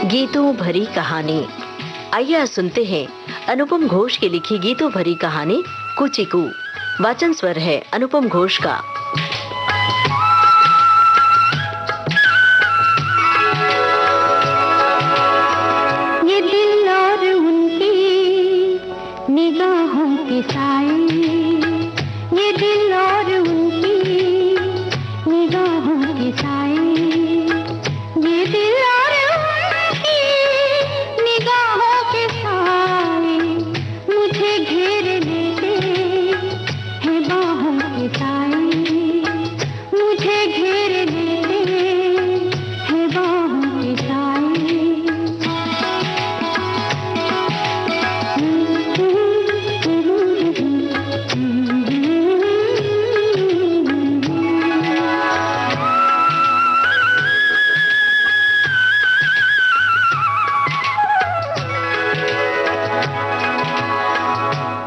गीतों भरी कहानी। आइए आज सुनते हैं अनुपम घोष की लिखी गीतों भरी कहानी कुचिकू। वाचन स्वर है अनुपम घोष का। ये दिल और उनकी निगाहों के साए, ये दिल और उनकी निगाहों के साए, ये दिल और उनकी निगाहों के साए मुझे घेर लेते हैं बाहों के साए, मुझे घेर लेते हैं बाहों के साए।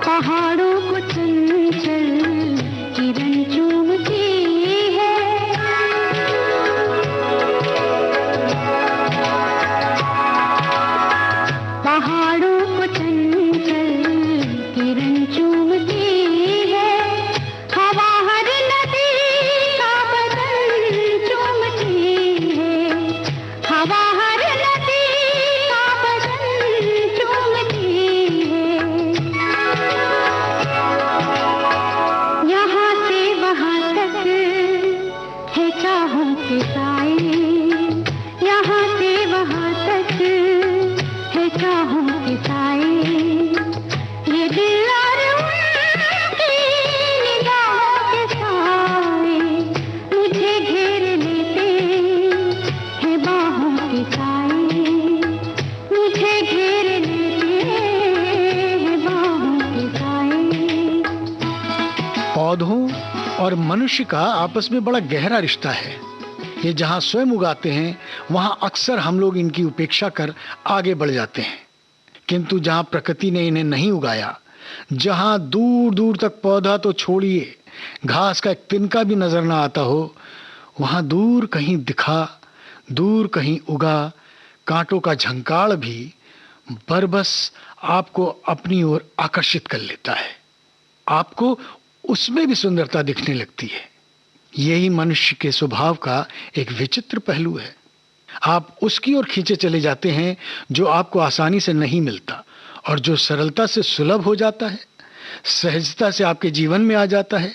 पहाड़ों को चंचल किरण चूमती है, पहाड़ों को चंचल किरण चूमती है, हवा हर नदी का बदन चूमती है, हवा हर नदी का बदन चूमती है। यहाँ से वहाँ तक है चाहों के साए, यहाँ से वहाँ तक है चाहों के साए, ये दिल और उनकी निगाहों के साए मुझे घेर लेते हैं बाहों के साए, मुझे घेर लेते हैं बाहों के साए। पौधों और मनुष्य का आपस में बड़ा गहरा रिश्ता है। ये जहाँ स्वयं उगाते हैं वहाँ अक्सर हम लोग इनकी उपेक्षा कर आगे बढ़ जाते हैं, किंतु जहाँ प्रकृति ने इन्हें नहीं उगाया, जहाँ दूर दूर तक पौधा तो छोड़िए घास का एक तिनका भी नजर ना आता हो, वहाँ दूर कहीं दिखा, दूर कहीं उगा कांटों का झंकार भी बरबस आपको अपनी ओर आकर्षित कर लेता है। आपको उसमें भी सुंदरता दिखने लगती है। यही मनुष्य के स्वभाव का एक विचित्र पहलू है। आप उसकी ओर खींचे चले जाते हैं जो आपको आसानी से नहीं मिलता, और जो सरलता से सुलभ हो जाता है, सहजता से आपके जीवन में आ जाता है,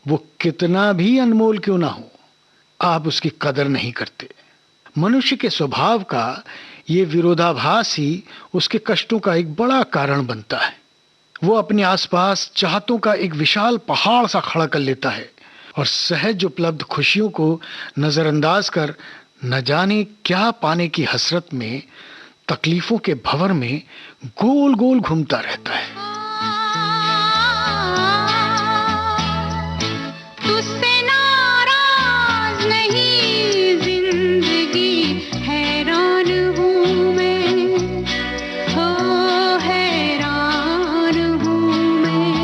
वो कितना भी अनमोल क्यों ना हो, आप उसकी कदर नहीं करते। मनुष्य के स्वभाव का ये विरोधाभास ही उसके कष्टों का एक बड़ा कारण बनता है। वो अपने आसपास चाहतों का एक विशाल पहाड़ सा खड़ा कर लेता है और सहज उपलब्ध खुशियों को नजरअंदाज कर न जाने क्या पाने की हसरत में तकलीफों के भंवर में गोल गोल घूमता रहता है। तुझसे नाराज नहीं जिंदगी, हैरान हूँ मैं, हो हैरान हूँ मैं।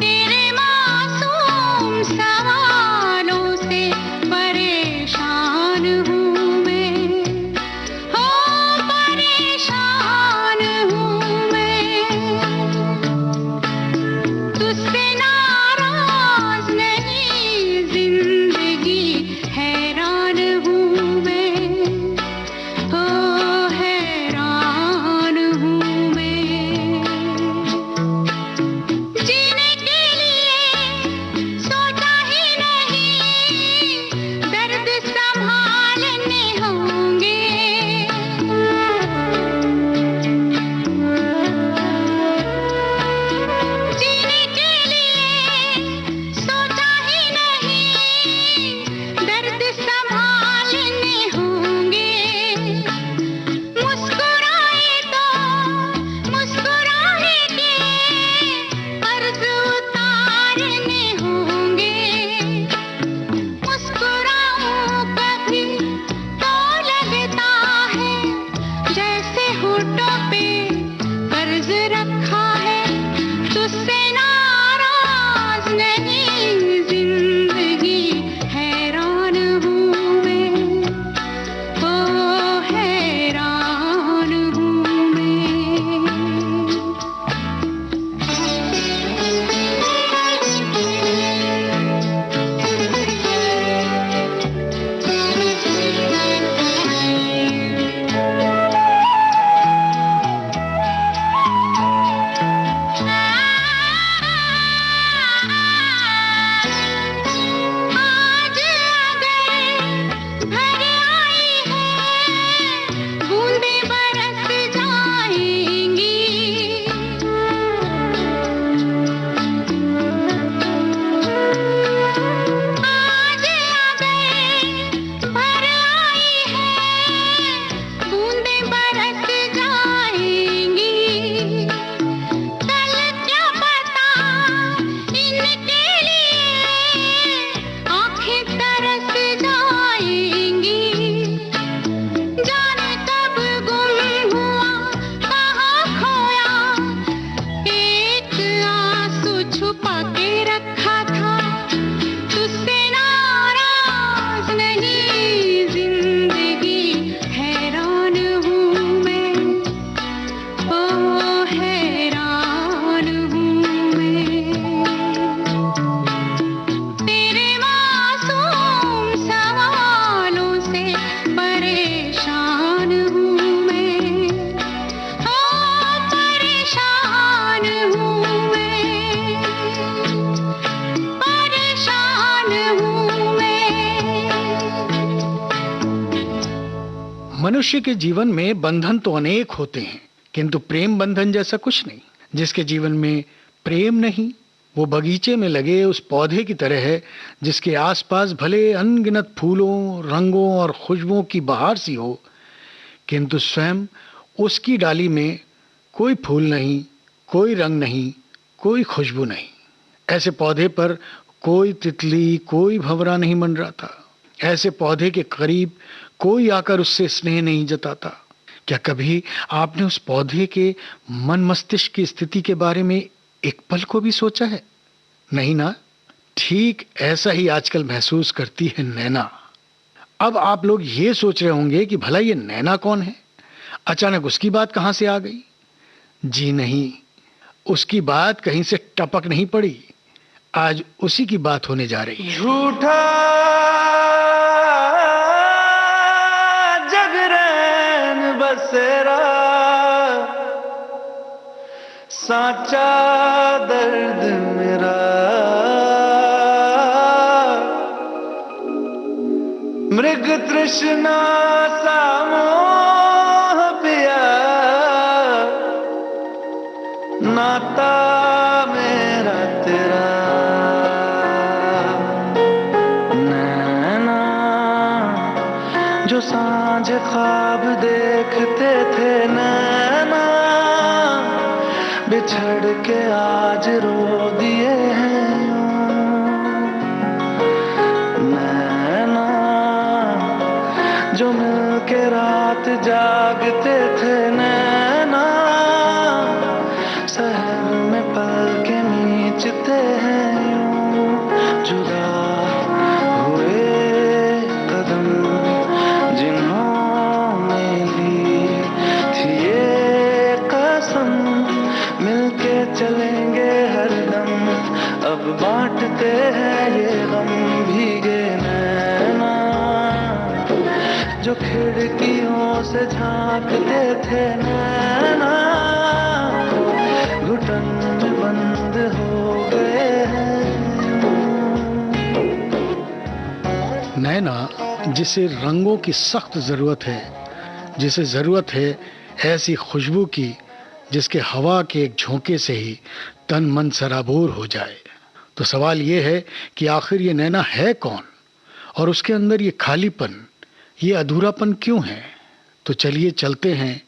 तेरे मासूम सवालों से परेशान हूँ मैं, हो मनुष्य के जीवन में बंधन तो अनेक होते हैं, किंतु प्रेम बंधन जैसा कुछ नहीं। जिसके जीवन में प्रेम नहीं, वो बगीचे में लगे उस पौधे की तरह है जिसके आसपास भले अनगिनत फूलों, रंगों और खुशबुओं की बहार सी हो, किंतु स्वयं उसकी डाली में कोई फूल नहीं, कोई रंग नहीं, कोई खुशबू नहीं। ऐसे पौधे पर कोई तितली, कोई भंवरा नहीं मंडराता। ऐसे पौधे के करीब कोई आकर उससे स्नेह नहीं जताता। क्या कभी आपने उस पौधे के मन मस्तिष्क की स्थिति के बारे में एक पल को भी सोचा है? नहीं ना? ठीक ऐसा ही आजकल महसूस करती है नैना। अब आप लोग ये सोच रहे होंगे कि भला ये नैना कौन है? अचानक उसकी बात कहां से आ गई? जी नहीं, उसकी बात कहीं से टपक नहीं पड़ी। आज उसी की बात होने जा रही है। झूठा जगरैन बसेरा, साचा दर्द मेरा, मृग तृष्णा सा मोह पिया, नाता मेरा तेरा। नैना जो सांझ ख्वाब देखते थे, नैना बिछड़ के आज रो दिए हैं यूं। नैना जो मिल के रात जागते थे, नैना शहर में पल के नीचते हैं यूं। जुदा हुए कदम जिन्होंने ली थी ये कसम, मिलके चलेंगे हरदम, अब बांटते हैं ये गम। भीगे नैना जो खिड़कियों से झांकते थे, नैना घुटन में बंद हो गए हैं। नैना जिसे रंगों की सख्त जरूरत है, जिसे जरूरत है ऐसी खुशबू की जिसके हवा के एक झोंके से ही तन मन सराबोर हो जाए, तो सवाल ये है कि आखिर ये नैना है कौन और उसके अंदर ये खालीपन, ये अधूरापन क्यों है? तो चलिए चलते हैं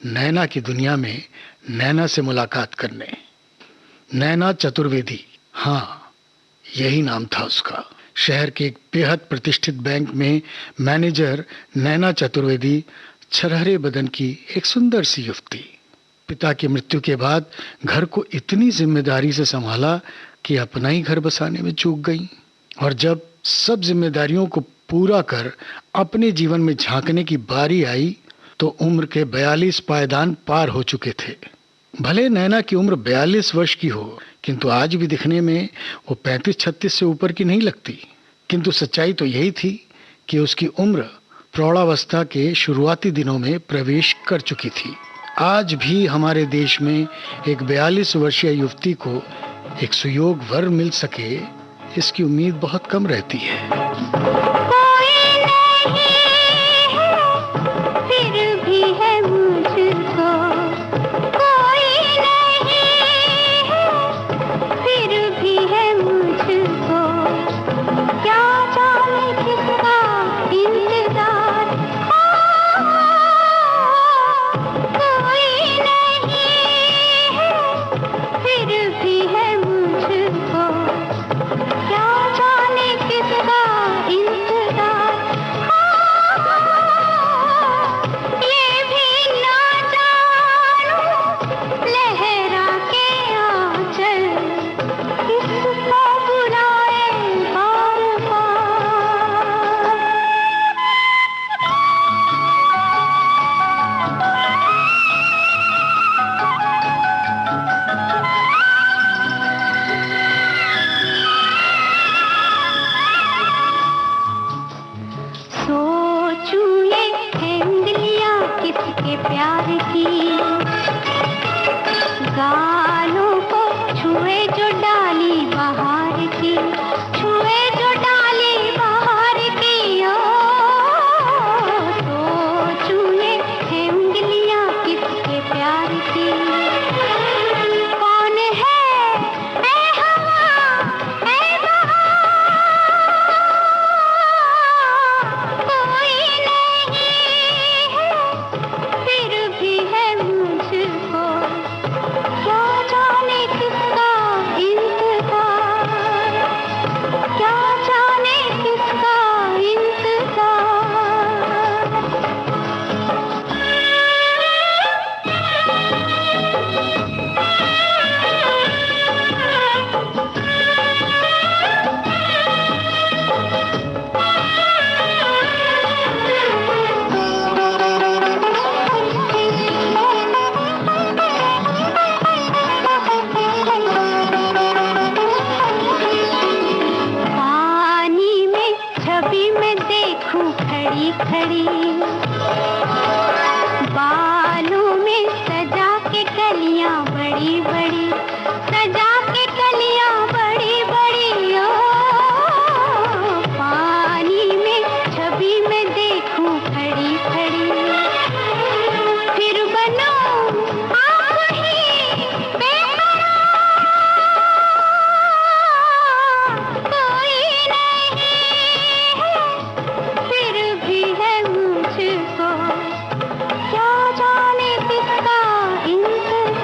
नैना की दुनिया में नैना से मुलाकात करने। नैना चतुर्वेदी, हाँ यही नाम था उसका। शहर के एक बेहद प्रतिष्ठित बैंक में मैनेजर नैना चतुर्वेदी, छरहरे बदन की एक सुंदर सी युवती। पिता की मृत्यु के बाद घर को इतनी जिम्मेदारी से संभाला कि अपना ही घर बसाने में चूक गई, और जब सब जिम्मेदारियों को पूरा कर अपने जीवन में झांकने की बारी आई तो उम्र के 42 पायदान पार हो चुके थे। भले नैना की उम्र 42 वर्ष की हो, किंतु आज भी दिखने में वो 35-36 से ऊपर की नहीं लगती। किंतु सच्चाई तो यही थी कि उसकी उम्र प्रौढ़ावस्था के शुरुआती दिनों में प्रवेश कर चुकी थी। आज भी हमारे देश में एक 42 वर्षीय युवती को एक सुयोग वर मिल सके, इसकी उम्मीद बहुत कम रहती है। क्या जाने किसका इंतजार। छवि मैं देखूं खड़ी खड़ी, बालों में सजा के कलियां बड़ी बड़ी, सजा के कलियां बड़ी बड़ी, ओ पानी में छवि मैं देखूं खड़ी खड़ी, फिर बनो आप ही बेकरार, कोई नहीं है फिर भी है मुझको, क्या जाने किसका इंतजार,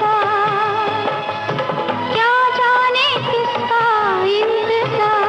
क्या जाने किसका इंतजार।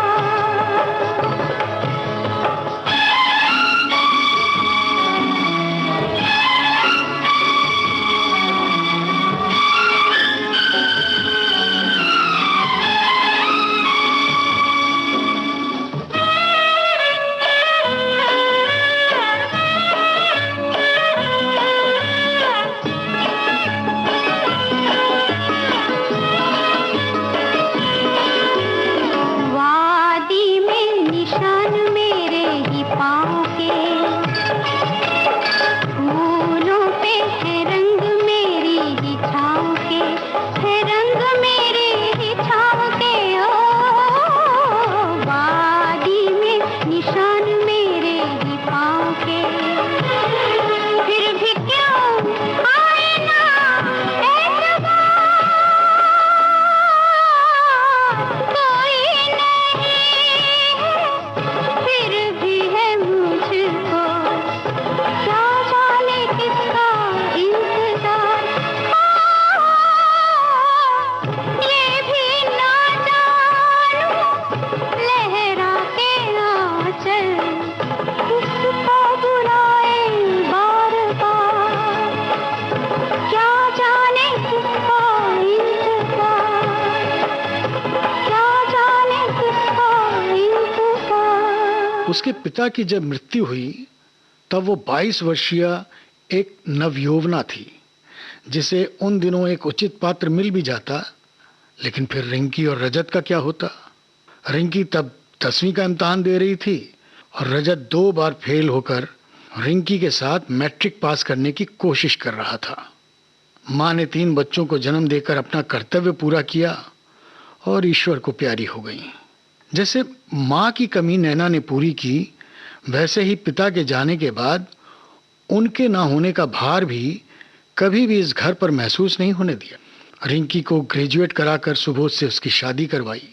वादी में निशान मेरे ही पाँव के, फूलों पे है रंग मेरी ही छाँव के, है रंग मेरी ही छाँव के, ओ वादी में निशान मेरे ही पाँव के, फिर भी क्यों आए ना एतबार, कोई नहीं है फिर भी है मुझको, क्या जाने किसका इंतजार। ये भी ना जानूं लहरा के आंचल किसको बुलाए बार बार, क्या जाने किसका इंतजार, क्या जाने किसका इंतजार। उसके पिता की जब मृत्यु हुई तब वो 22 वर्षीय एक नवयौवना थी, जिसे उन दिनों एक उचित पात्र मिल भी जाता, लेकिन फिर रिंकी और रजत का क्या होता। रिंकी तब 10वीं का इम्तिहान दे रही थी और रजत 2 बार फेल होकर रिंकी के साथ मैट्रिक पास करने की कोशिश कर रहा था। माँ ने 3 बच्चों को जन्म देकर अपना कर्तव्य पूरा किया और ईश्वर को प्यारी हो गई। जैसे माँ की कमी नैना ने पूरी की, वैसे ही पिता के जाने के बाद उनके ना होने का भार भी कभी भी इस घर पर महसूस नहीं होने दिया। रिंकी को ग्रेजुएट कराकर सुबोध से उसकी शादी करवाई।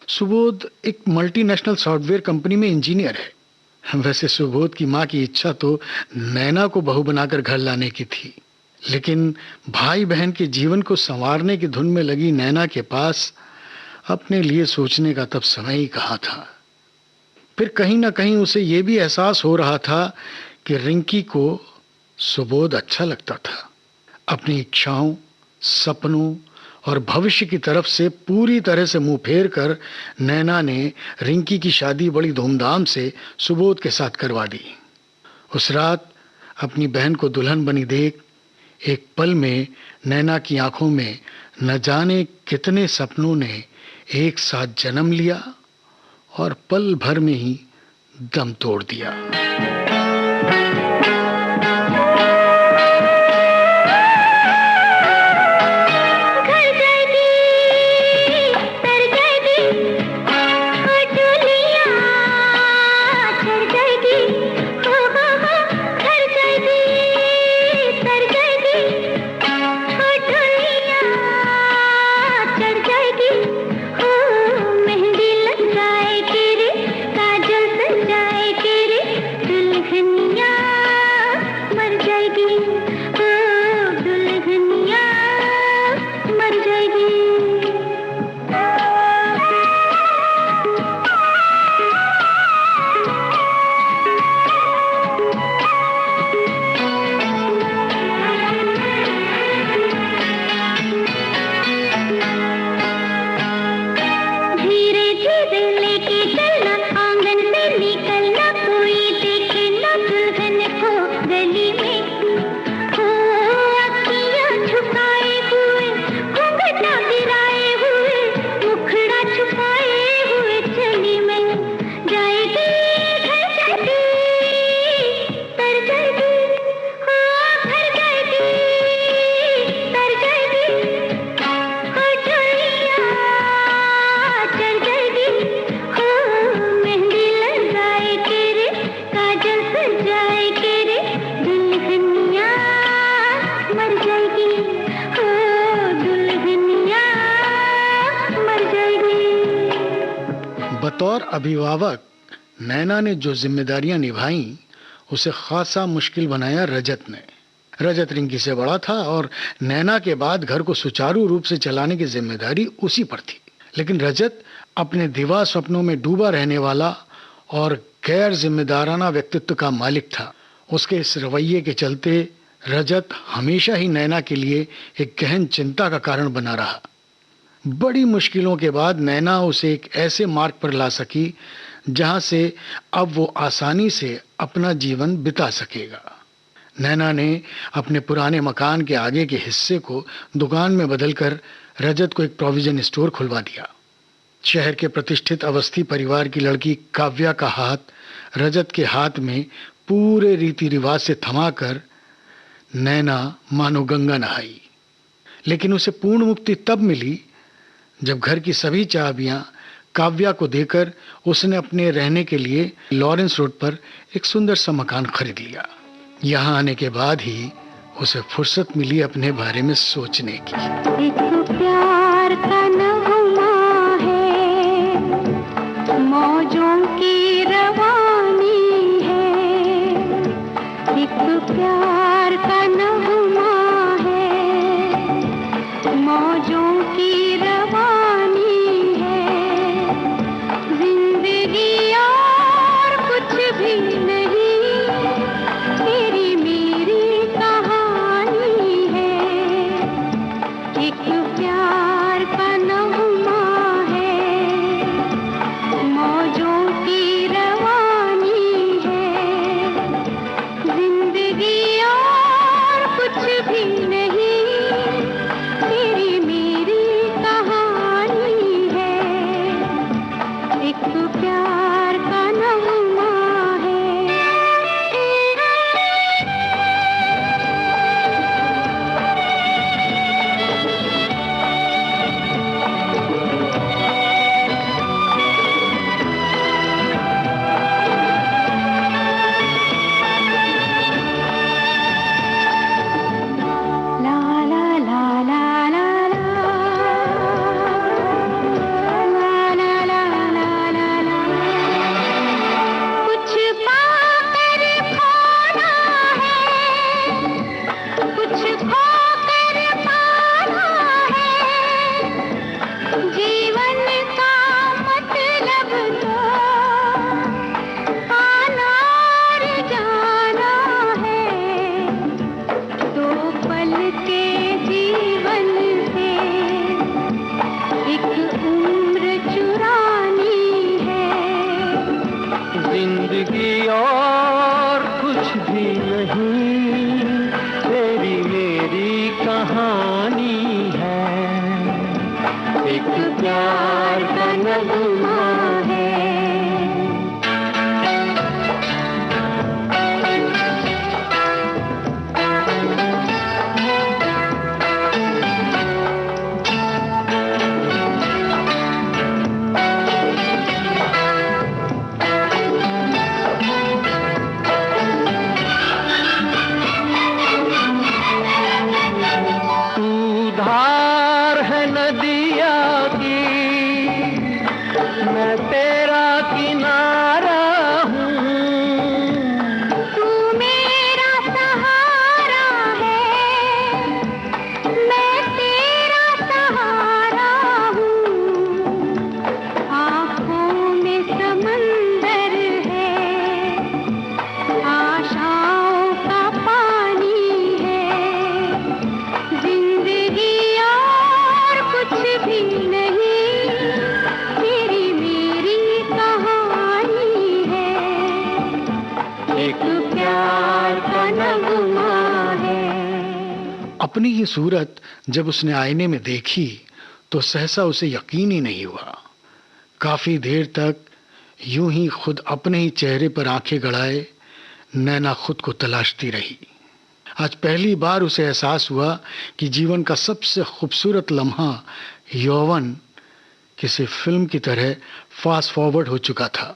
सुबोध एक मल्टीनेशनल सॉफ्टवेयर कंपनी में इंजीनियर है। वैसे सुबोध की माँ की इच्छा तो नैना को बहू बनाकर घर लाने की थी, लेकिन भाई बहन के जीवन को संवारने की धुन में लगी नैना के पास अपने लिए सोचने का तब समय ही कहाँ था। फिर कहीं ना कहीं उसे ये भी एहसास हो रहा था कि रिंकी को सुबोध अच्छा लगता था। अपनी इच्छाओं, सपनों और भविष्य की तरफ से पूरी तरह से मुंह फेर कर नैना ने रिंकी की शादी बड़ी धूमधाम से सुबोध के साथ करवा दी। उस रात अपनी बहन को दुल्हन बनी देख एक पल में नैना की आंखों में न जाने कितने सपनों ने एक साथ जन्म लिया और पल भर में ही दम तोड़ दिया। मेहंदी लग जाए तेरे, काजल सजाए तेरे, दुल्हनिया अभिभावक नैना ने जो जिम्मेदारियां निभाई उसे खासा मुश्किल बनाया रजत ने। रजत रिंकी से बड़ा था और नैना के बाद घर को सुचारू रूप से चलाने की जिम्मेदारी उसी पर थी। लेकिन रजत अपने दिवा स्वप्नों में डूबा रहने वाला और गैर जिम्मेदाराना व्यक्तित्व का मालिक था। उसके इस रवैये के चलते रजत हमेशा ही नैना के लिए एक गहन चिंता का कारण बना रहा। बड़ी मुश्किलों के बाद नैना उसे एक ऐसे मार्ग पर ला सकी जहां से अब वो आसानी से अपना जीवन बिता सकेगा। नैना ने अपने पुराने मकान के आगे के हिस्से को दुकान में बदलकर रजत को एक प्रोविजन स्टोर खुलवा दिया। शहर के प्रतिष्ठित अवस्थी परिवार की लड़की काव्या का हाथ रजत के हाथ में पूरे रीति रिवाज से थमाकर नैना मानो गंगा नहाई। लेकिन उसे पूर्ण मुक्ति तब मिली जब घर की सभी चाबियां काव्या को देकर उसने अपने रहने के लिए लॉरेंस रोड पर एक सुंदर सा मकान खरीद लिया। यहाँ आने के बाद ही उसे फुर्सत मिली अपने बारे में सोचने की। एक प्यार का नगमा है, मौजों की रवानी है। एक प्यार का नगमा है, मौजों की रवानी है। जिंदगी और कुछ भी नहीं, तेरी मेरी कहानी है। एक प्यार का नगमा है, मौजों की रवानी है। जिंदगी और कुछ भी नहीं, तेरी मेरी कहानी है। एक प्यार का नगमा है। ला ला ला ला ला ला, ला ला ला ला ला। कुछ पाकर खोना है, कुछ खोकर पाना है। जीवन का मतलब तो आना और जाना है। दो पल के जीवन से एक उम्र चुरानी है। जिंदगी और कुछ भी नहीं, तेरी मेरी कहानी है। एक प्यार का नगमा है। तू धार है नदिया की, मैं तेरा किनारा हूँ। तू मेरा सहारा है, मैं तेरा सहारा हूँ। आँखों में समंदर है, आशाओं का पानी है। जिंदगी और कुछ भी नहीं, तेरी मेरी कहानी है। एक प्यार का नगमा है। अपनी ही सूरत जब उसने आईने में देखी तो सहसा उसे यकीन ही नहीं हुआ। काफी देर तक यूं ही खुद अपने ही चेहरे पर आंखें गड़ाए नैना खुद को तलाशती रही। आज पहली बार उसे एहसास हुआ कि जीवन का सबसे खूबसूरत लम्हा यौवन किसी फिल्म की तरह फास्ट फॉरवर्ड हो चुका था।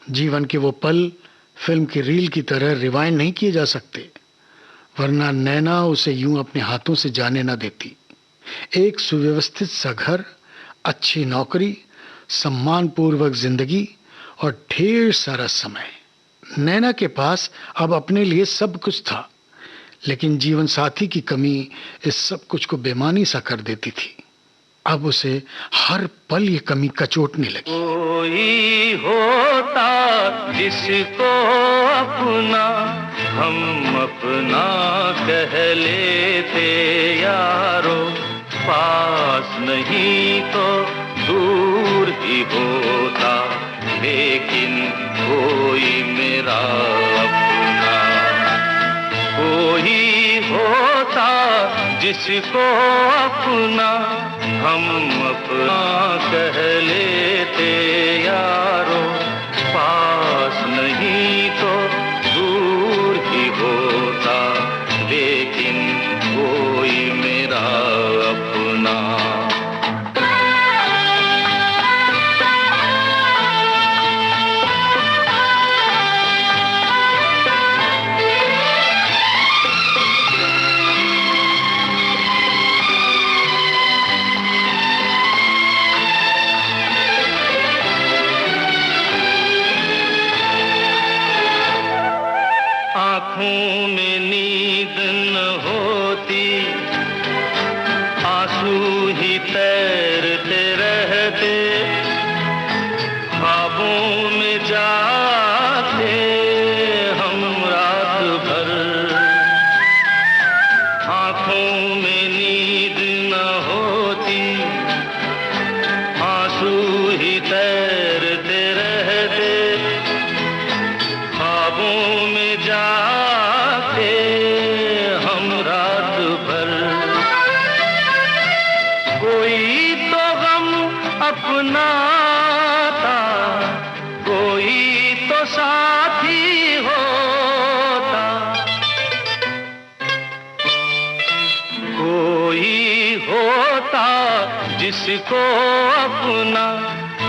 जीवन के वो पल फिल्म की रील की तरह रिवाइंड नहीं किए जा सकते, वरना नैना उसे यूं अपने हाथों से जाने न देती। एक सुव्यवस्थित सा घर, अच्छी नौकरी, सम्मानपूर्वक जिंदगी और ढेर सारा समय। नैना के पास अब अपने लिए सब कुछ था, लेकिन जीवन साथी की कमी इस सब कुछ को बेमानी सा कर देती थी। अब उसे हर पल ये कमी कचोटने लगी। कोई होता जिसको अपना हम अपना कह लेते यारो, पास नहीं तो दूर ही होता, लेकिन कोई मेरा अपना। कोई होता जिसको अपना हम अपना कह लेते यारो, पास नहीं तो दूर ही होता, लेकिन कोई मेरा अपना। आँखों में नींद न होती, आंसू ही तैरते रहते, ख्वाबों में जाते हम रात भर। आँखों में नींद न होती, आंसू ही तैरते रहते, ख्वाबों में जाते हम रात भर। कोई तो गम अपना था, कोई तो साथी होता, कोई होता जिसको अपना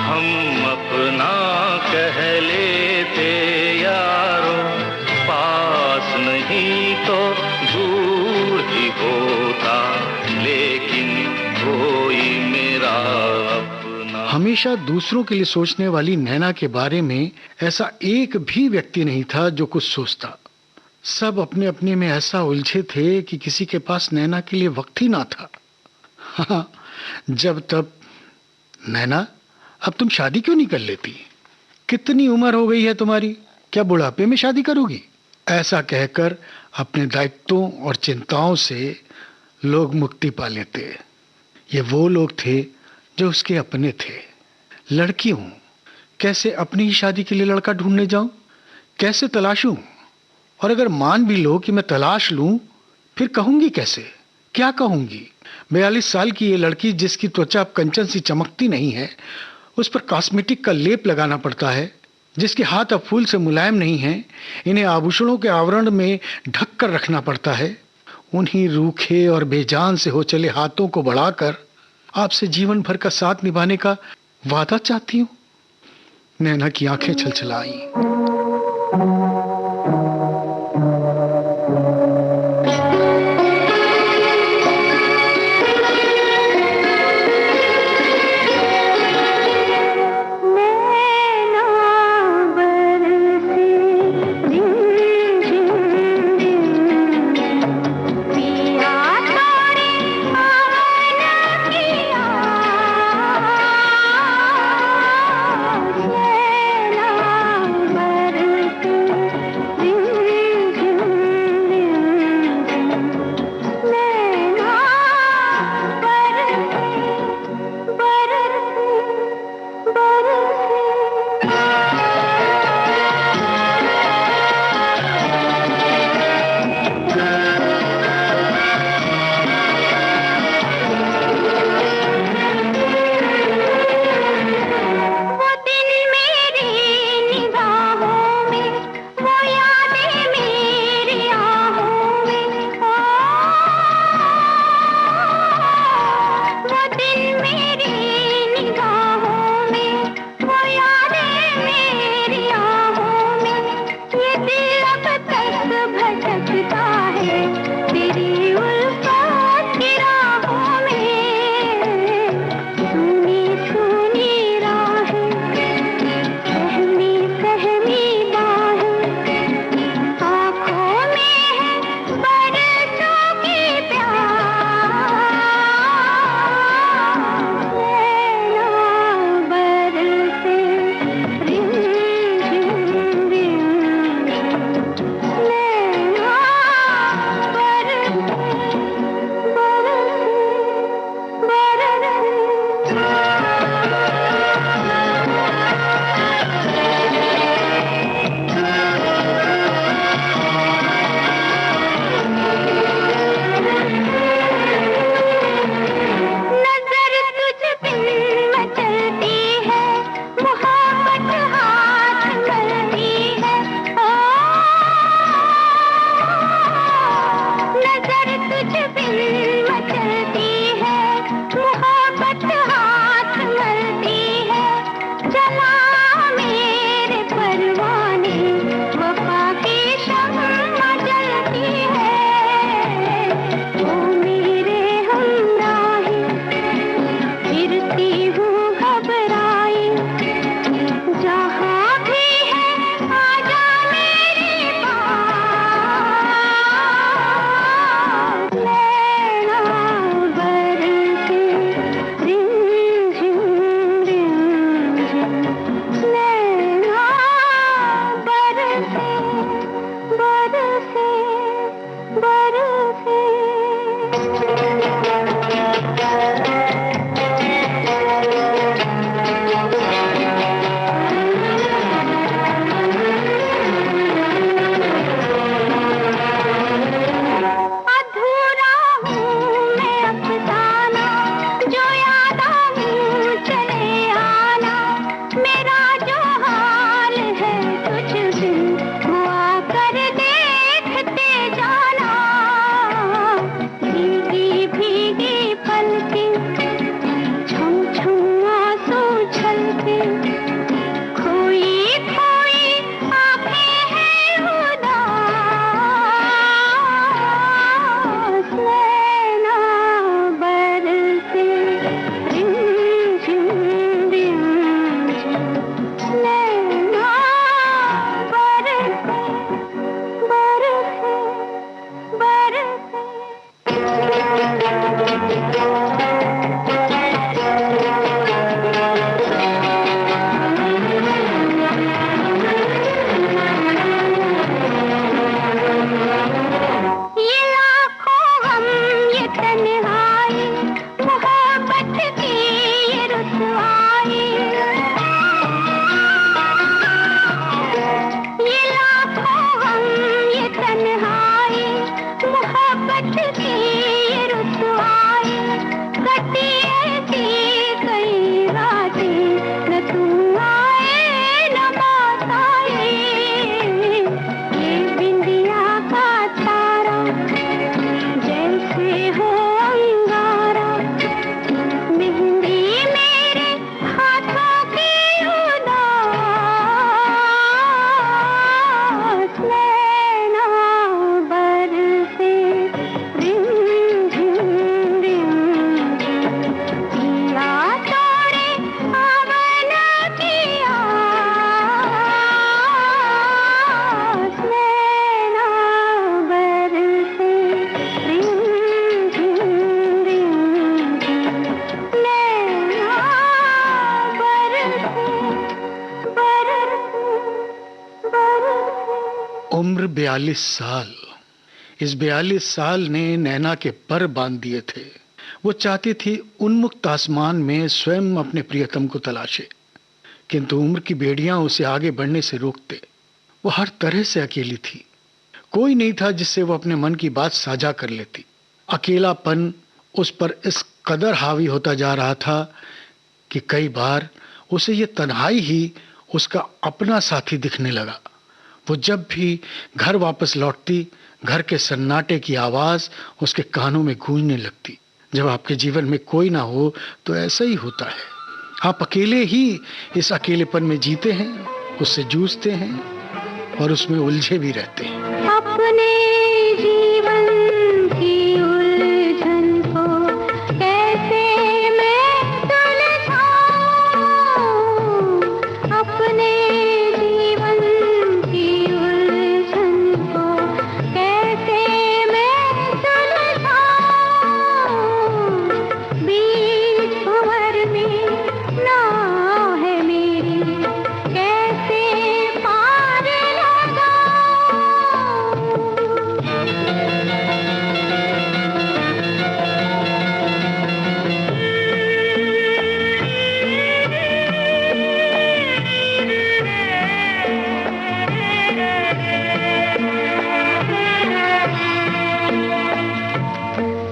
हम अपना कह लेते यारो, पास नहीं तो दूर ही होता, लेकिन कोई मेरा अपना। हमेशा दूसरों के लिए सोचने वाली नैना के बारे में ऐसा एक भी व्यक्ति नहीं था जो कुछ सोचता। सब अपने अपने में ऐसा उलझे थे कि किसी के पास नैना के लिए वक्त ही ना था। हाँ, जब तब, नैना अब तुम शादी क्यों नहीं कर लेती? कितनी उम्र हो गई है तुम्हारी? क्या बुढ़ापे में शादी करोगी? ऐसा कहकर अपने दायित्वों और चिंताओं से लोग मुक्ति पा लेते। ये वो लोग थे जो उसके अपने थे। लड़की हूं, कैसे अपनी ही शादी के लिए लड़का ढूंढने जाऊं? कैसे तलाशूं? और अगर मान भी लो कि मैं तलाश लूं, फिर कहूंगी कैसे? क्या कहूंगी? 42 साल की ये लड़की जिसकी त्वचा अब कंचन सी चमकती नहीं है, उस पर कॉस्मेटिक का लेप लगाना पड़ता है, जिसके हाथ अब फूल से मुलायम नहीं हैं, इन्हें आभूषणों के आवरण में ढक कर रखना पड़ता है। उन्हीं रूखे और बेजान से हो चले हाथों को बढ़ाकर आपसे जीवन भर का साथ निभाने का वादा चाहती हूँ। नैना की आंखें छलछलाई। उम्र 42 साल। इस 42 साल ने नैना के पर बांध दिए थे। वो चाहती थी उन्मुक्त आसमान में स्वयं अपने प्रियतम को तलाशे, किंतु उम्र की बेड़ियां उसे आगे बढ़ने से रोकते। वो हर तरह से अकेली थी। कोई नहीं था जिससे वो अपने मन की बात साझा कर लेती। अकेलापन उस पर इस कदर हावी होता जा रहा था कि कई बार उसे ये तन्हाई ही उसका अपना साथी दिखने लगा। वो जब भी घर वापस लौटती, घर के सन्नाटे की आवाज उसके कानों में गूंजने लगती। जब आपके जीवन में कोई ना हो तो ऐसा ही होता है। आप अकेले ही इस अकेलेपन में जीते हैं, उससे जूझते हैं और उसमें उलझे भी रहते हैं। अपने जीवन की उलझन को कैसे मैं सुलझाऊं, अपने जीवन की उलझन को कैसे मैं सुलझाऊं, बीच भंवर में नाव है मेरी, कैसे पार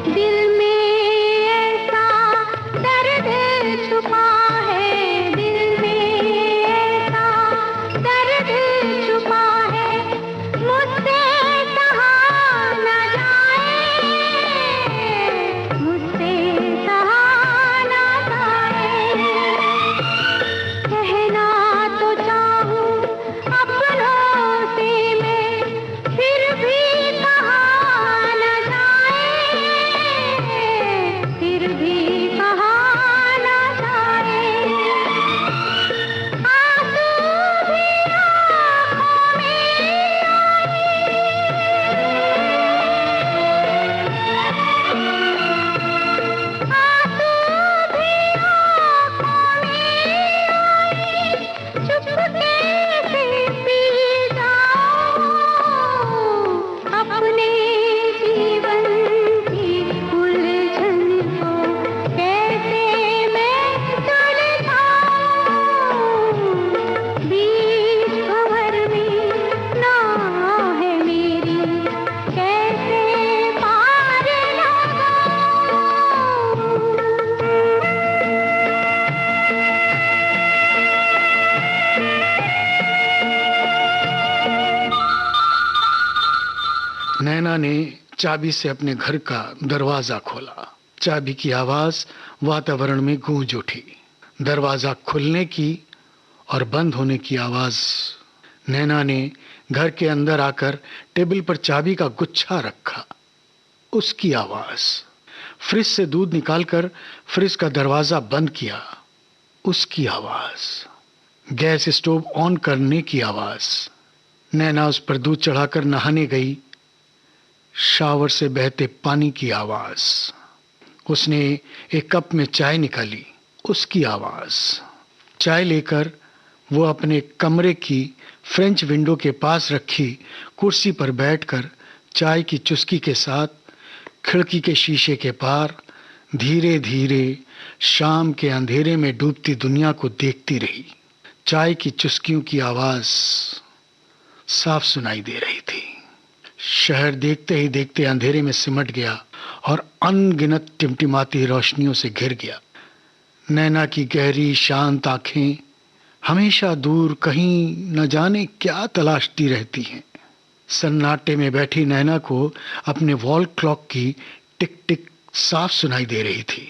दिल में ऐसा दर्द छुपा है, दिल में ऐसा दर्द छुपा है, मुझसे सहा न जाए, मुझसे सहा न जाए। कहना तो चाहूं अपनों से मैं, फिर भी कहा न जाए, फिर भी कहा न जाए। आंसू भी आँखों में आंसू भी आँखों में चुपके से पी जाऊं, अपने जीवन की उलझन को कैसे मैं सुलझाऊं, बीच भंवर में नाव है मेरी, कैसे पार लगाऊं। नैना ने चाबी से अपने घर का दरवाजा खोला। चाबी की आवाज वातावरण में गूंज उठी। दरवाजा खुलने की और बंद होने की आवाज। नैना ने घर के अंदर आकर टेबल पर चाबी का गुच्छा रखा। उसकी आवाज। फ्रिज से दूध निकालकर फ्रिज का दरवाजा बंद किया। उसकी आवाज। गैस स्टोव ऑन करने की आवाज। नैना उस पर दूध चढ़ाकर नहाने गई। शावर से बहते पानी की आवाज। उसने एक कप में चाय निकाली। उसकी आवाज। चाय लेकर वो अपने कमरे की फ्रेंच विंडो के पास रखी कुर्सी पर बैठकर चाय की चुस्की के साथ खिड़की के शीशे के पार धीरे धीरे शाम के अंधेरे में डूबती दुनिया को देखती रही। चाय की चुस्कियों की आवाज साफ सुनाई दे रही थी। शहर देखते ही देखते अंधेरे में सिमट गया और अनगिनत टिमटिमाती रोशनियों से घिर गया। नैना की गहरी शांत आंखें हमेशा दूर कहीं न जाने क्या तलाशती रहती हैं। सन्नाटे में बैठी नैना को अपने वॉल क्लॉक की टिक टिक साफ सुनाई दे रही थी।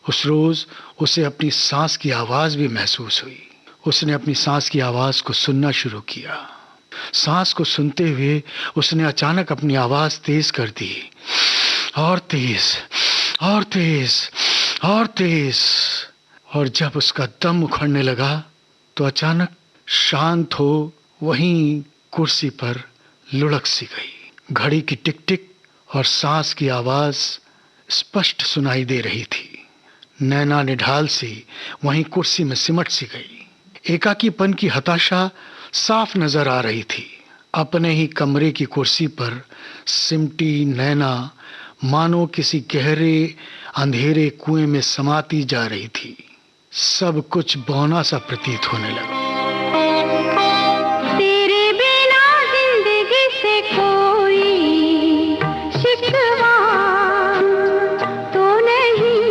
उस रोज उसे अपनी सांस की आवाज भी महसूस हुई। उसने अपनी सांस की आवाज को सुनना शुरू किया। सांस को सुनते हुए उसने अचानक अपनी आवाज तेज कर दी। और तेज और तेज और तेज। और जब उसका दम उखड़ने लगा तो अचानक शांत हो वहीं कुर्सी पर लुढ़क सी गई। घड़ी की टिक टिक और सांस की आवाज स्पष्ट सुनाई दे रही थी। नैना ने ढाल सी वहीं कुर्सी में सिमट सी गई। एकाकीपन की हताशा साफ नजर आ रही थी। अपने ही कमरे की कुर्सी पर सिमटी नैना मानो किसी गहरे अंधेरे कुएं में समाती जा रही थी। सब कुछ बौना सा प्रतीत होने लगा। तेरे बिना जिंदगी से कोई शिकवा तो नहीं,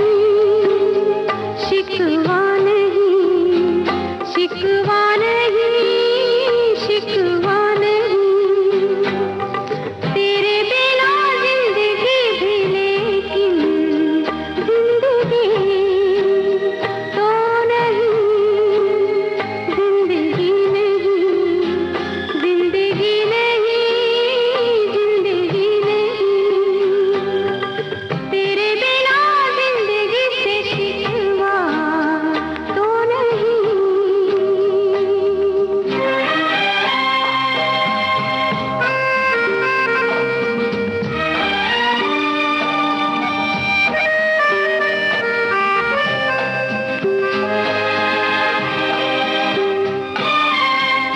शिकवा नहीं, शिकवा नहीं, शिकवा नहीं। तेरे बिना जिंदगी भी लेकिन जिंदगी तो नहीं, जिंदगी नहीं, जिंदगी नहीं, जिंदगी नहीं। तेरे बिना जिंदगी से शिकवा तो नहीं।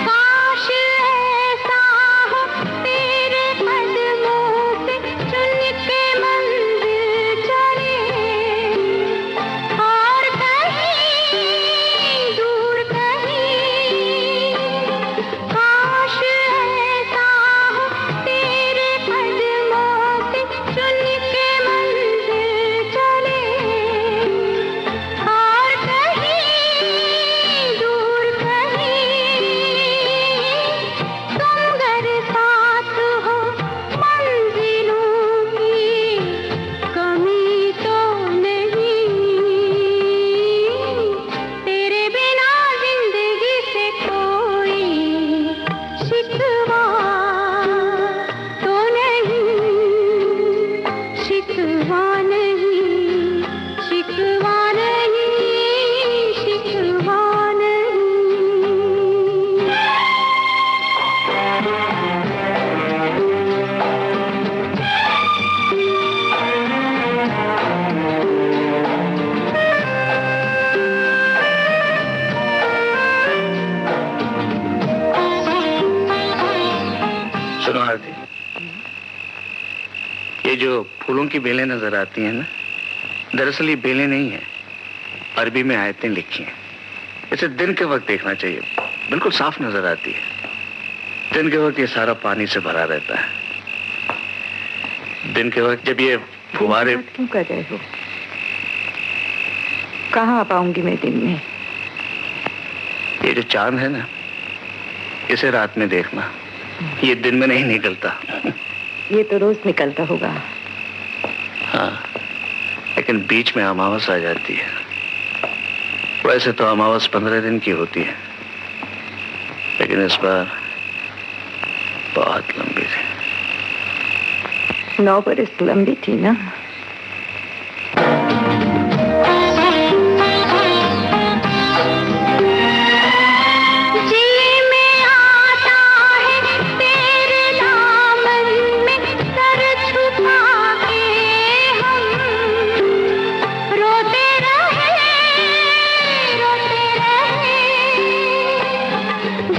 काश ऐसा हो तेरे कदमों से चुन के मंजिल चले, और कहीं दूर कहीं। काश ऐसा हो तेरे कदमों से चुन के मंजिल चले, और कहीं दूर कहीं। तुम घर साथ हो मंजिलों की कमी तो नहीं। तेरे बिना जिंदगी से कोई शिकवा तो नहीं, शिकवा नहीं, शिकवा नहीं, शिकवा नहीं। सुनो आरती, ये जो फूलों की बेलें नजर आती हैं ना, दरअसल ये बेलें नहीं है, अरबी में आयतें लिखी हैं। इसे दिन के वक्त देखना चाहिए, बिल्कुल साफ नजर आती है। दिन के वक्त ये सारा पानी से भरा रहता है। दिन के वक्त जब ये फुहारे, क्यों कर रहे हो? कहाँ आ पाऊंगी मैं दिन में? ये जो चांद है ना, इसे रात में देखना, ये दिन में नहीं निकलता। ये तो रोज निकलता होगा। हाँ, लेकिन बीच में अमावस आ जाती है। वैसे तो अमावस 15 दिन की होती है, लेकिन इस बार बहुत लंबी थी। 9 बरस लंबी थी ना। जी में आता है तेरे दामन में सर छुपा के हम रोते रहे, रोते रहे।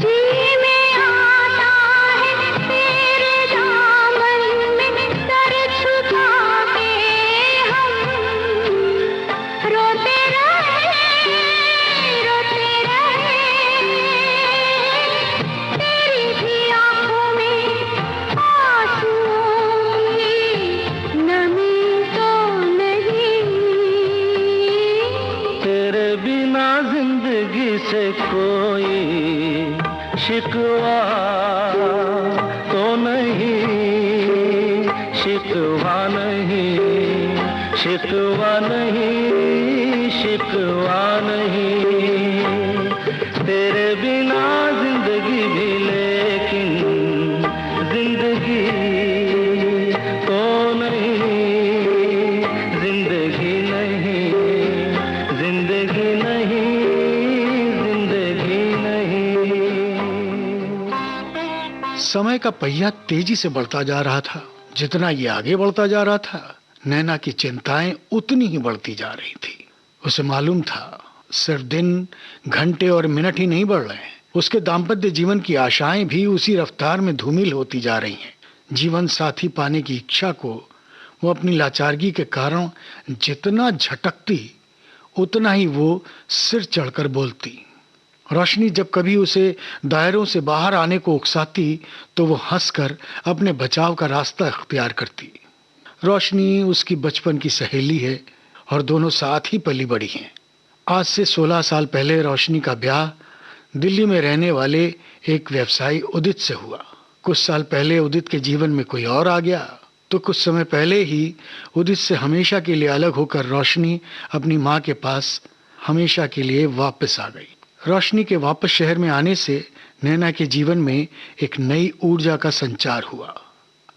जी में आता है तेरे दामन में सर छुपा के हम रोते रहे, रोते रहे। तेरी भी आंखों में आंसुओं की नमी तो नहीं। तेरे बिना जिंदगी से कोई शिकवा तो नहीं, शिकवा नहीं, शिकवा नहीं, शिकवा नहीं। तेरे बिना जिंदगी भी लेकिन जिंदगी तो नहीं, जिंदगी नहीं, जिंदगी नहीं, जिंदगी नहीं। समय का पहिया तेजी से बढ़ता जा रहा था। जितना ये आगे बढ़ता जा रहा था, नैना की चिंताएं उतनी ही बढ़ती जा रही थी। उसे मालूम था सिर्फ दिन, घंटे और मिनट ही नहीं बढ़ रहे हैं, उसके दाम्पत्य जीवन की आशाएं भी उसी रफ्तार में धूमिल होती जा रही हैं। जीवन साथी पाने की इच्छा को वो अपनी लाचारगी के कारण जितना झटकती उतना ही वो सिर चढ़कर बोलती। रोशनी जब कभी उसे दायरों से बाहर आने को उकसाती तो वो हंसकर अपने बचाव का रास्ता इख्तियार करती। रोशनी उसकी बचपन की सहेली है और दोनों साथ ही पली बड़ी हैं। आज से 16 साल पहले रोशनी का ब्याह दिल्ली में रहने वाले एक व्यवसायी उदित से हुआ। कुछ साल पहले उदित के जीवन में कोई और आ गया तो कुछ समय पहले ही उदित से हमेशा के लिए अलग होकर रोशनी अपनी माँ के पास हमेशा के लिए वापस आ गई। रोशनी के वापस शहर में आने से नैना के जीवन में एक नई ऊर्जा का संचार हुआ,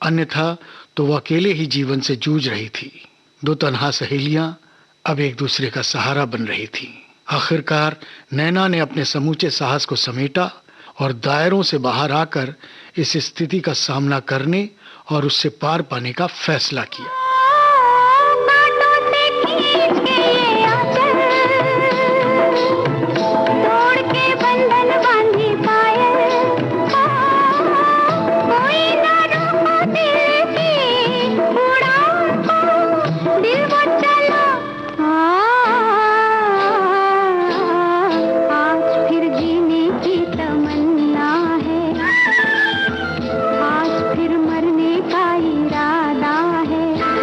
अन्यथा तो वो अकेले ही जीवन से जूझ रही थी। दो तन्हा सहेलियां अब एक दूसरे का सहारा बन रही थी। आखिरकार नैना ने अपने समूचे साहस को समेटा और दायरों से बाहर आकर इस स्थिति का सामना करने और उससे पार पाने का फैसला किया। आज फिर मरने का इरादा है।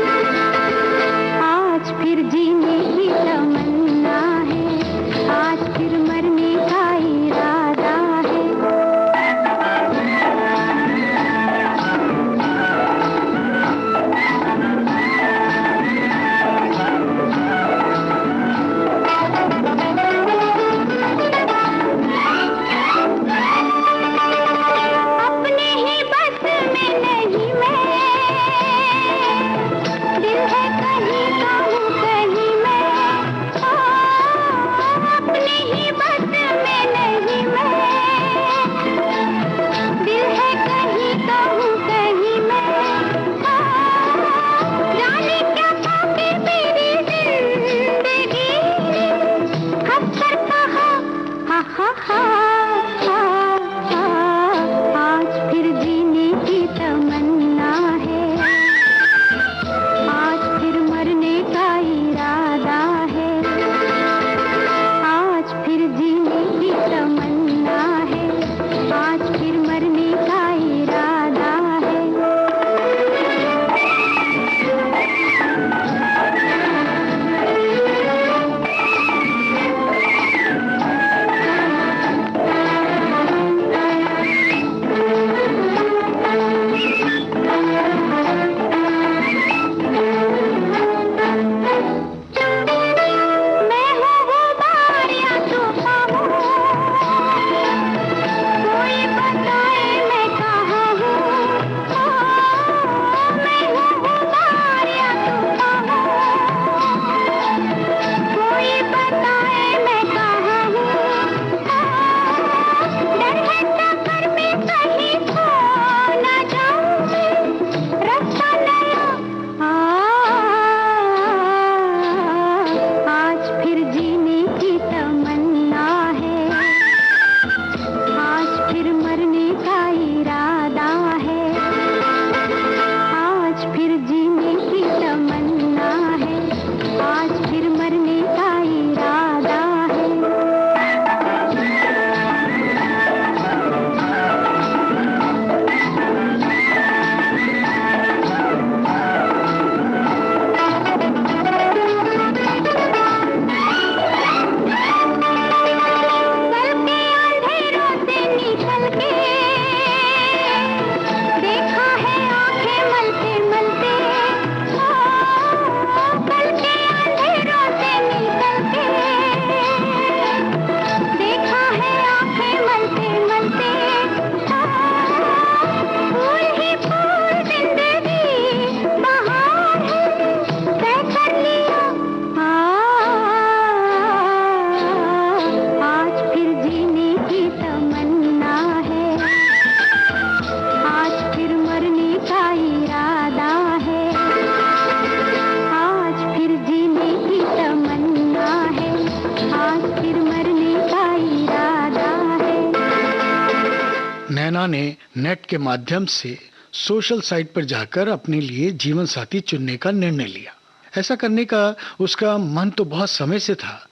नैना ने नेट के माध्यम से सोशल साइट पर जाकर अपने लिए जीवन साथी चुनने का निर्णय लिया। ऐसा करने का उसका मन तो बहुत समय से था,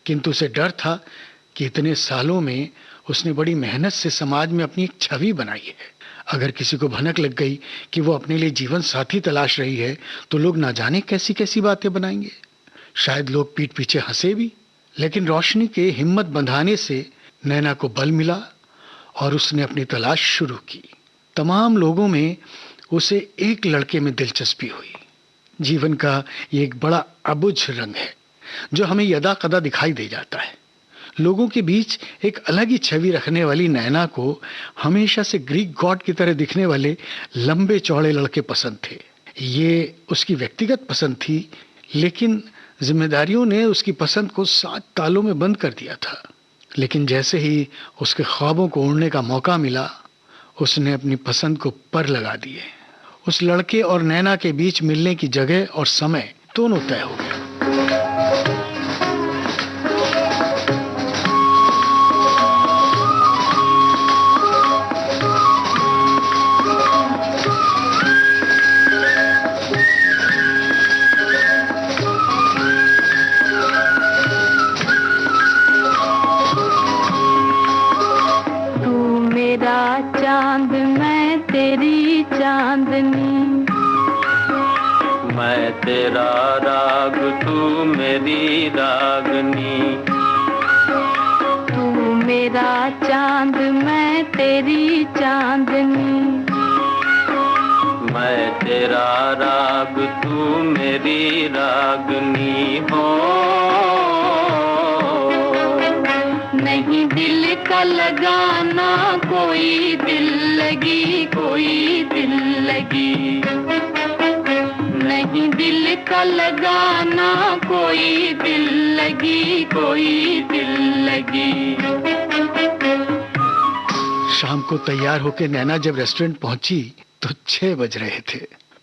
किंतु उसे डर था कि इतने सालों में उसने बड़ी मेहनत से समाज में अपनी एक छवि बनाई है। अगर किसी को भनक लग गई कि वो अपने लिए जीवन साथी तलाश रही है तो लोग ना जाने कैसी कैसी बातें बनाएंगे। शायद लोग पीठ पीछे हंसे भी। लेकिन रोशनी के हिम्मत बंधाने से नैना को बल मिला और उसने अपनी तलाश शुरू की। तमाम लोगों में उसे एक लड़के में दिलचस्पी हुई। जीवन का ये एक बड़ा अबुझ रंग है जो हमें यदा कदा दिखाई दे जाता है। लोगों के बीच एक अलग ही छवि रखने वाली नैना को हमेशा से ग्रीक गॉड की तरह दिखने वाले लंबे चौड़े लड़के पसंद थे। ये उसकी व्यक्तिगत पसंद थी, लेकिन जिम्मेदारियों ने उसकी पसंद को 7 तालों में बंद कर दिया था। लेकिन जैसे ही उसके ख्वाबों को उड़ने का मौका मिला, उसने अपनी पसंद को पर लगा दिए। उस लड़के और नैना के बीच मिलने की जगह और समय दोनों तय हो गया। चांद मैं तेरी चांदनी, मैं तेरा राग तू मेरी रागनी। तू मेरा चांद मैं तेरी चांदनी, मैं तेरा राग तू मेरी रागनी हो। नहीं दिल का लगाना कोई दिल लगी, कोई दिल लगी। नहीं दिल का लगाना कोई दिल लगी, कोई दिल लगी। शाम को तैयार होकर नैना जब रेस्टोरेंट पहुंची तो 6 बज रहे थे।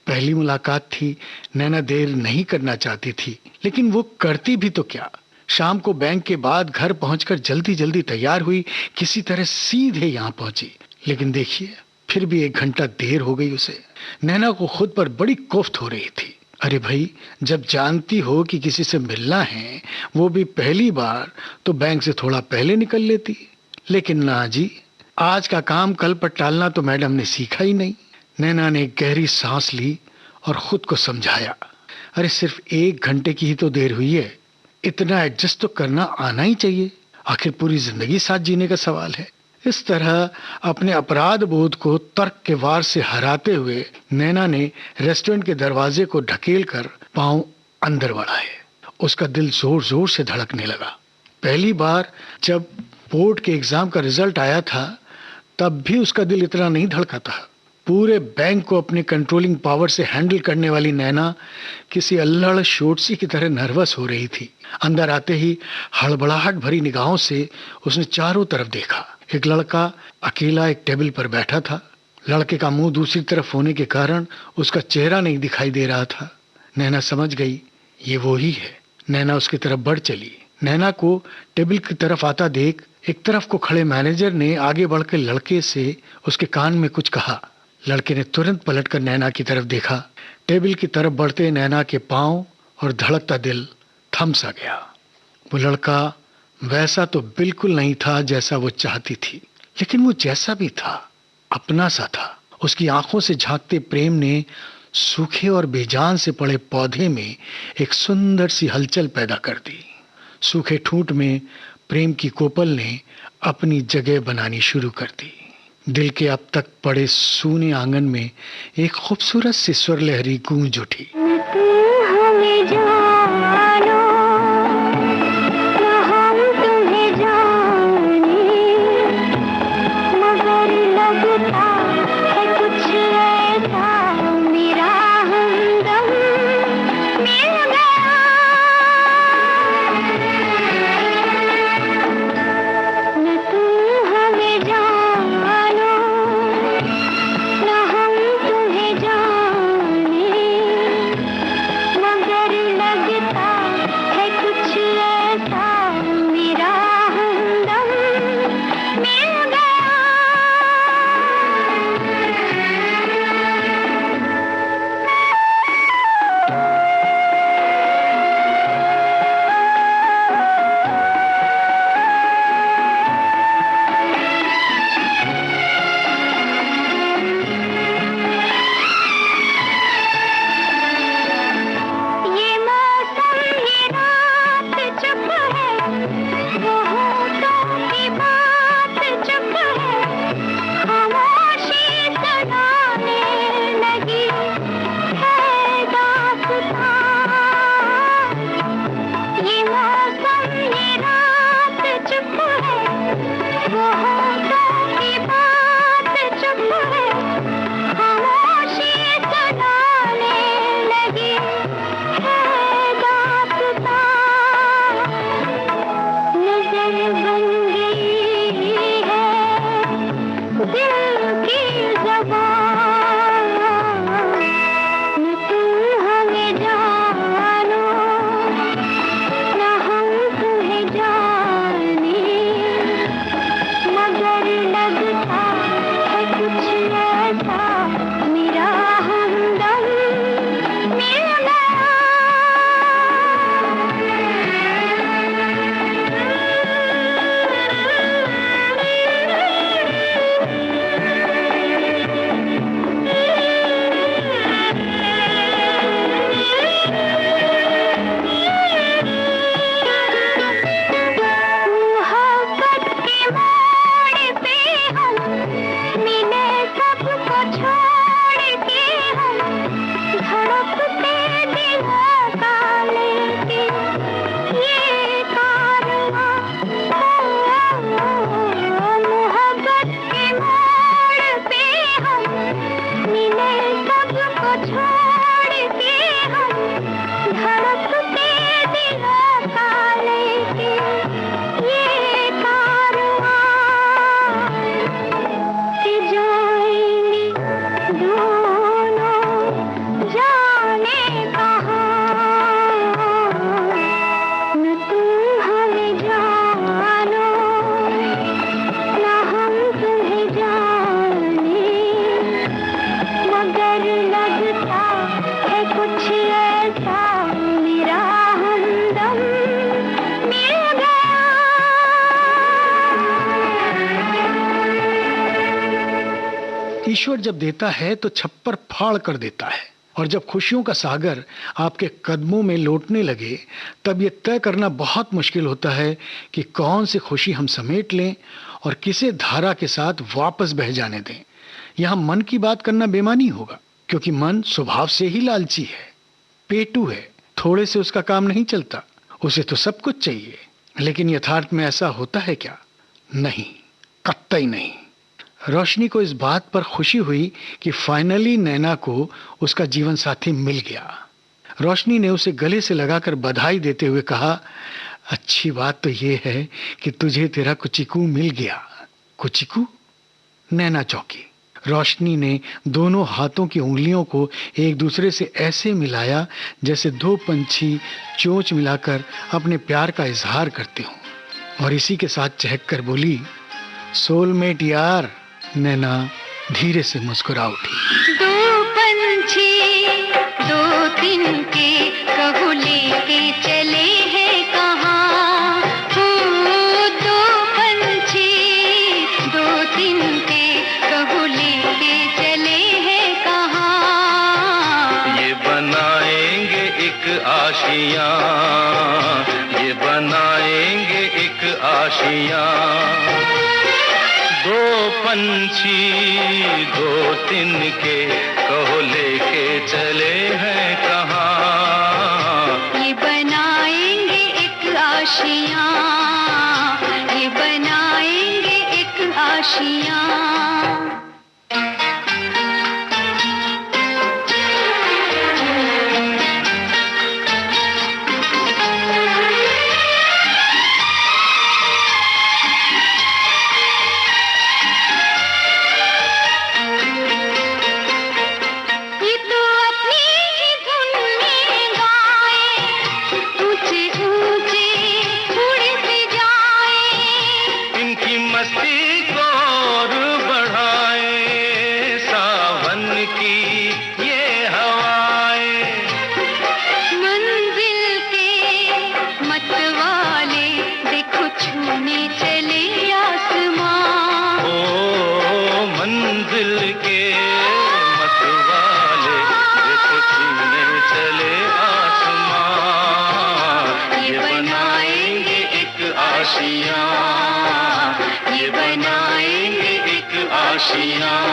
पहली मुलाकात थी, नैना देर नहीं करना चाहती थी, लेकिन वो करती भी तो क्या। शाम को बैंक के बाद घर पहुंचकर जल्दी जल्दी तैयार हुई, किसी तरह सीधे यहाँ पहुंची। लेकिन देखिए, फिर भी 1 घंटा देर हो गई उसे। नैना को खुद पर बड़ी कोफ्त हो रही थी। अरे भाई, जब जानती हो कि किसी से मिलना है, वो भी पहली बार, तो बैंक से थोड़ा पहले निकल लेती। लेकिन ना जी, आज का काम कल पर टालना तो मैडम ने सीखा ही नहीं। नैना ने गहरी सांस ली और खुद को समझाया, अरे सिर्फ 1 घंटे की ही तो देर हुई है, इतना एडजस्ट तो करना आना ही चाहिए। आखिर पूरी जिंदगी साथ जीने का सवाल है। इस तरह अपने अपराध बोध को तर्क के वार से हराते हुए नैना ने रेस्टोरेंट के दरवाजे को ढकेल कर पांव अंदर बढ़ाए। उसका दिल जोर जोर से धड़कने लगा। पहली बार जब बोर्ड के एग्जाम का रिजल्ट आया था, तब भी उसका दिल इतना नहीं धड़का था। पूरे बैंक को अपने कंट्रोलिंग पावर से हैंडल करने वाली नैना किसी अल्लड़ शोटसी की तरह नर्वस हो रही थी। अंदर आते ही हड़बड़ाहट भरी निगाहों से उसने चारों तरफ देखा। एक लड़का अकेला एक टेबल पर बैठा था। लड़के का मुंह दूसरी तरफ होने के कारण उसका चेहरा नहीं दिखाई दे रहा था। नैना समझ गई, ये वो ही है। नैना उसकी तरफ बढ़ चली। नैना को टेबल की तरफ आता देख एक तरफ को खड़े मैनेजर ने आगे बढ़कर लड़के से उसके कान में कुछ कहा। लड़के ने तुरंत पलटकर नैना की तरफ देखा। टेबल की तरफ बढ़ते नैना के पांव और धड़कता दिल थम सा गया। वो लड़का वैसा तो बिल्कुल नहीं था जैसा वो चाहती थी, लेकिन वो जैसा भी था अपना सा था। उसकी आंखों से झांकते प्रेम ने सूखे और बेजान से पड़े पौधे में एक सुंदर सी हलचल पैदा कर दी। सूखे ठूंठ में प्रेम की कोपल ने अपनी जगह बनानी शुरू कर दी। दिल के अब तक पड़े सूने आंगन में एक खूबसूरत सी स्वर लहरी गूंज उठी। ईश्वर जब देता है तो छप्पर फाड़ कर देता है, और जब खुशियों का सागर आपके कदमों में लौटने लगे तब ये तय करना बहुत मुश्किल होता है कि कौन सी खुशी हम समेट लें और किसे धारा के साथ वापस बह जाने दें। यहाँ मन की बात करना बेमानी होगा, क्योंकि मन स्वभाव से ही लालची है, पेटू है, थोड़े से उसका काम नहीं चलता, उसे तो सब कुछ चाहिए। लेकिन यथार्थ में ऐसा होता है क्या? नहीं, कतई नहीं। रोशनी को इस बात पर खुशी हुई कि फाइनली नैना को उसका जीवन साथी मिल गया। रोशनी ने उसे गले से लगाकर बधाई देते हुए कहा, अच्छी बात तो ये है कि तुझे तेरा कुचिकू मिल गया। कुचिकू? नैना चौंकी। रोशनी ने दोनों हाथों की उंगलियों को एक दूसरे से ऐसे मिलाया जैसे दो पंछी चोंच मिलाकर अपने प्यार का इजहार करते हों, और इसी के साथ चहक कर बोली, सोलमेट यार। नैना धीरे से मुस्कुरा उठी। दो पंछी दो तिनके कहू लेके चले हैं कहाँ, दो पंछी दो तिनके कहू लेके चले हैं कहाँ। ये बनाएंगे एक आशियाँ, ये बनाएंगे एक आशियाँ। दो पंछी दो तिनके कहो लेके चले हैं कहाँ। ये बनाएंगे एक आशियाँ, ये बनाएंगे एक आशियाँ। ये बनाएंगे एक आशियाँ।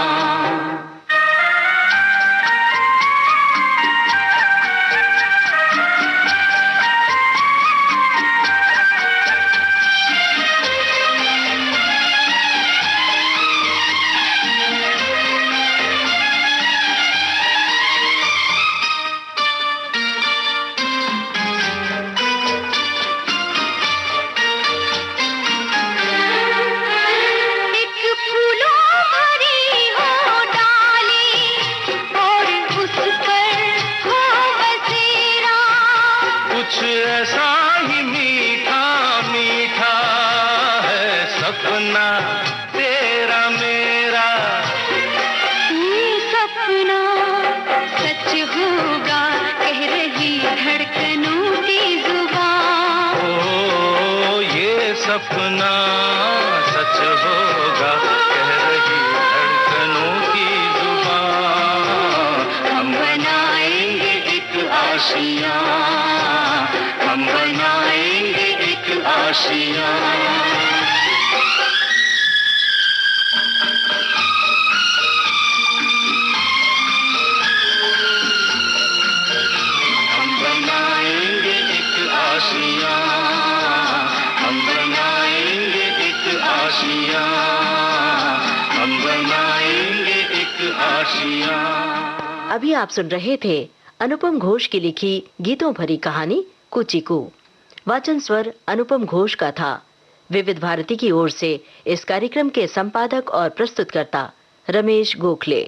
सपना सच होगा कह रही धड़कनों की जुबान। हम बनाएंगे एक आशियाँ, हम बनाएंगे एक आशियाँ। अभी आप सुन रहे थे अनुपम घोष की लिखी गीतों भरी कहानी कुचिकू। वाचन स्वर अनुपम घोष का था। विविध भारती की ओर से इस कार्यक्रम के संपादक और प्रस्तुतकर्ता रमेश गोखले।